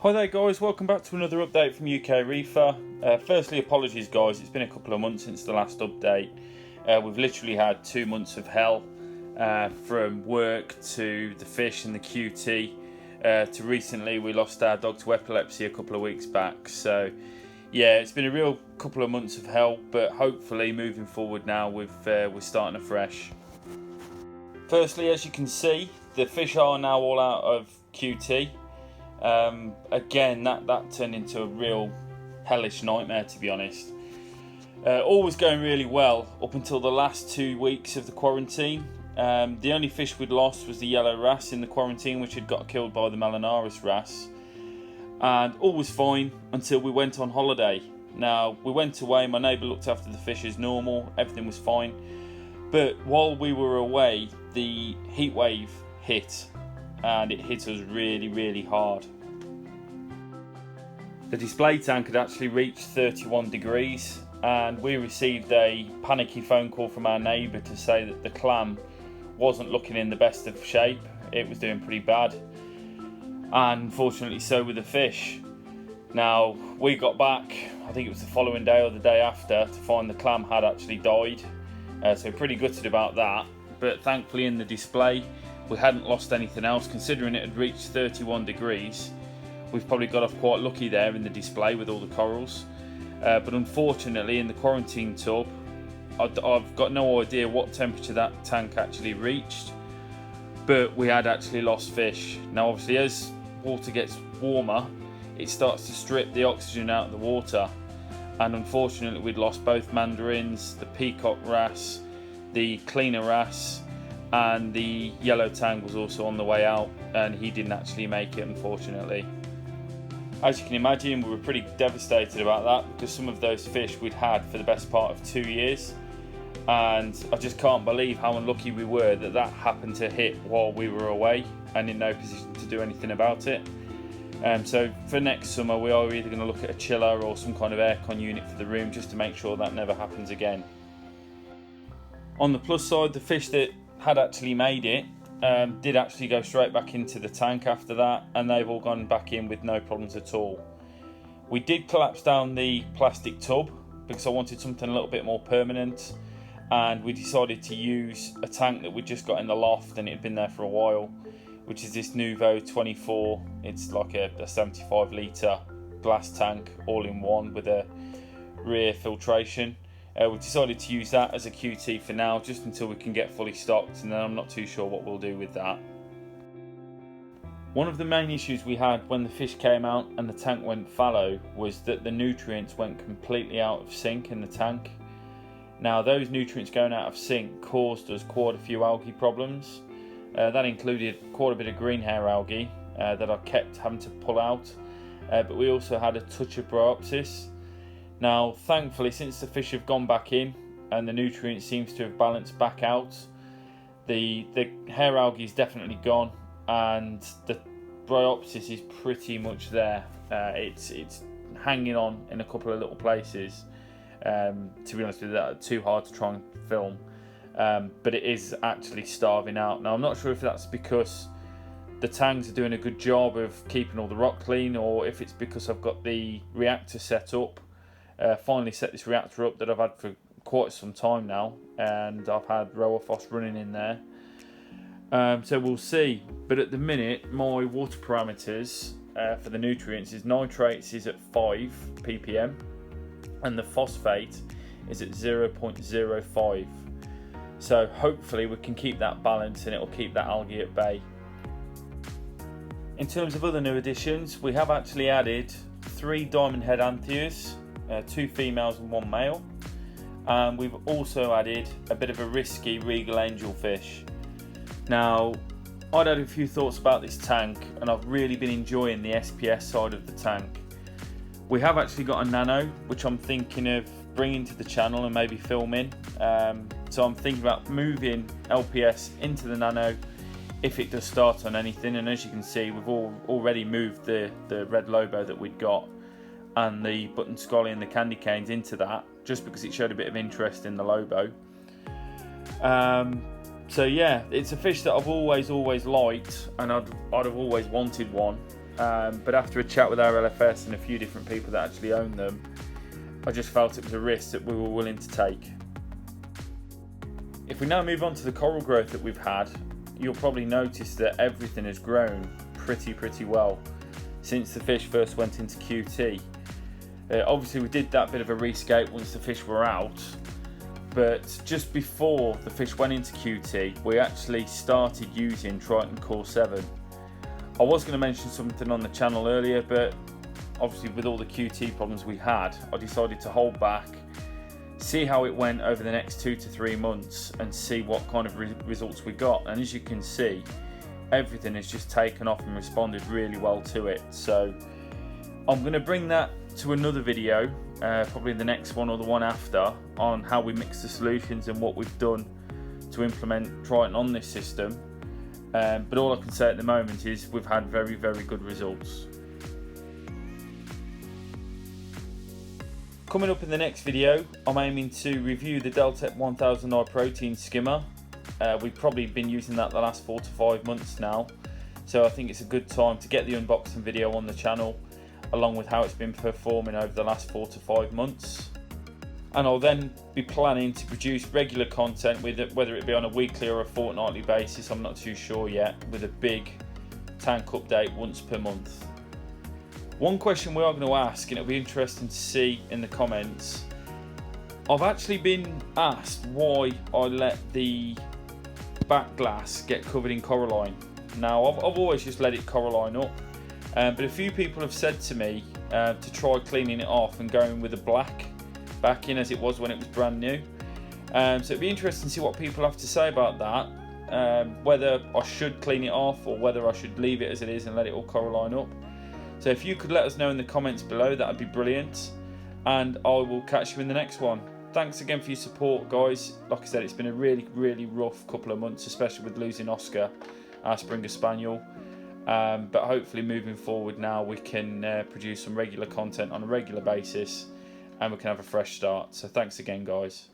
Hi there guys, welcome back to another update from UK Reefer. Firstly, apologies guys, it's been a couple of months since the last update. We've literally had 2 months of hell, from work to the fish and the QT, to recently we lost our dog to epilepsy a couple of weeks back. So yeah, it's been a real couple of months of hell, but hopefully moving forward now we're starting afresh. Firstly, as you can see, the fish are now all out of QT. Again, that turned into a real hellish nightmare, to be honest. All was going really well up until the last 2 weeks of the quarantine. The only fish we'd lost was the yellow wrasse in the quarantine, which had got killed by the Melanaris wrasse. And all was fine until we went on holiday. Now, we went away, my neighbour looked after the fish as normal, everything was fine. But while we were away, the heat wave hit, and it hit us really, really hard. The display tank had actually reached 31 degrees, and we received a panicky phone call from our neighbour to say that the clam wasn't looking in the best of shape. It was doing pretty bad, and unfortunately so with the fish. Now, we got back, I think it was the following day or the day after, to find the clam had actually died. So pretty gutted about that, but thankfully in the display we hadn't lost anything else. Considering it had reached 31 degrees, we've probably got off quite lucky there in the display with all the corals. But unfortunately in the quarantine tub, I've got no idea what temperature that tank actually reached, but we had actually lost fish. Now obviously as water gets warmer, it starts to strip the oxygen out of the water, and unfortunately we'd lost both mandarins, the peacock wrasse, the cleaner wrasse, and the yellow tang was also on the way out, and he didn't actually make it, unfortunately. As you can imagine, we were pretty devastated about that, because some of those fish we'd had for the best part of 2 years, and I just can't believe how unlucky we were that that happened to hit while we were away and in no position to do anything about it. So for next summer we are either going to look at a chiller or some kind of aircon unit for the room, just to make sure that never happens again. On the plus side, the fish that had actually made it did actually go straight back into the tank after that, and they've all gone back in with no problems at all. We did collapse down the plastic tub because I wanted something a little bit more permanent, and we decided to use a tank that we'd just got in the loft and it had been there for a while, which is this Nuvo 24. It's like a 75 litre glass tank all in one with a rear filtration. We've decided to use that as a QT for now, just until we can get fully stocked, and then I'm not too sure what we'll do with that. One of the main issues we had when the fish came out and the tank went fallow was that the nutrients went completely out of sync in the tank. Now, those nutrients going out of sync caused us quite a few algae problems. That included quite a bit of green hair algae that I kept having to pull out, but we also had a touch of bryopsis. Now, thankfully, since the fish have gone back in and the nutrients seems to have balanced back out, the hair algae is definitely gone, and the bryopsis is pretty much there. It's hanging on in a couple of little places. To be honest with you, that's too hard to try and film, but it is actually starving out. Now, I'm not sure if that's because the tangs are doing a good job of keeping all the rock clean, or if it's because I've got the reactor set up. Finally set this reactor up that I've had for quite some time now, and I've had Rowaphos running in there. So we'll see. But at the minute, my water parameters for the nutrients is nitrates is at 5 ppm, and the phosphate is at 0.05. So hopefully we can keep that balance and it'll keep that algae at bay. In terms of other new additions, we have actually added 3 diamond head antheas, 2 females and 1 male, and we've also added a bit of a risky Regal Angelfish. Now, I'd had a few thoughts about this tank, and I've really been enjoying the SPS side of the tank. We have actually got a nano, which I'm thinking of bringing to the channel and maybe filming. So I'm thinking about moving LPS into the nano if it does start on anything, and as you can see, we've already moved the red Lobo that we'd got and the button scolly and the candy canes into that, just because it showed a bit of interest in the Lobo. So yeah, it's a fish that I've always liked, and I'd have always wanted one. but after a chat with our LFS and a few different people that actually own them, I just felt it was a risk that we were willing to take. If we now move on to the coral growth that we've had, you'll probably notice that everything has grown pretty well since the fish first went into QT. Obviously we did that bit of a rescape once the fish were out, but just before the fish went into QT we actually started using Triton Core 7. I was going to mention something on the channel earlier, but obviously with all the QT problems we had, I decided to hold back, see how it went over the next 2 to 3 months and see what kind of results we got. And as you can see, everything has just taken off and responded really well to it. So I'm going to bring that to another video, probably the next one or the one after, on how we mix the solutions and what we've done to implement Triton on this system. But all I can say at the moment is we've had very good results. Coming up in the next video, I'm aiming to review the Deltec 1000 high protein skimmer. We've probably been using that the last 4 to 5 months now, so I think it's a good time to get the unboxing video on the channel, along with how it's been performing over the last 4 to 5 months. And I'll then be planning to produce regular content with it, whether it be on a weekly or a fortnightly basis, I'm not too sure yet, with a big tank update once per month. One question we are going to ask, and it'll be interesting to see in the comments, I've actually been asked why I let the back glass get covered in Coraline. Now I've always just let it Coraline up, but a few people have said to me to try cleaning it off and going with a black backing as it was when it was brand new. So it'd be interesting to see what people have to say about that, whether I should clean it off or whether I should leave it as it is and let it all Coraline up. So if you could let us know in the comments below, that would be brilliant, and I will catch you in the next one. Thanks again for your support, guys. Like I said, it's been a really rough couple of months, especially with losing Oscar, our Springer Spaniel, but hopefully moving forward now we can produce some regular content on a regular basis and we can have a fresh start. So thanks again, guys.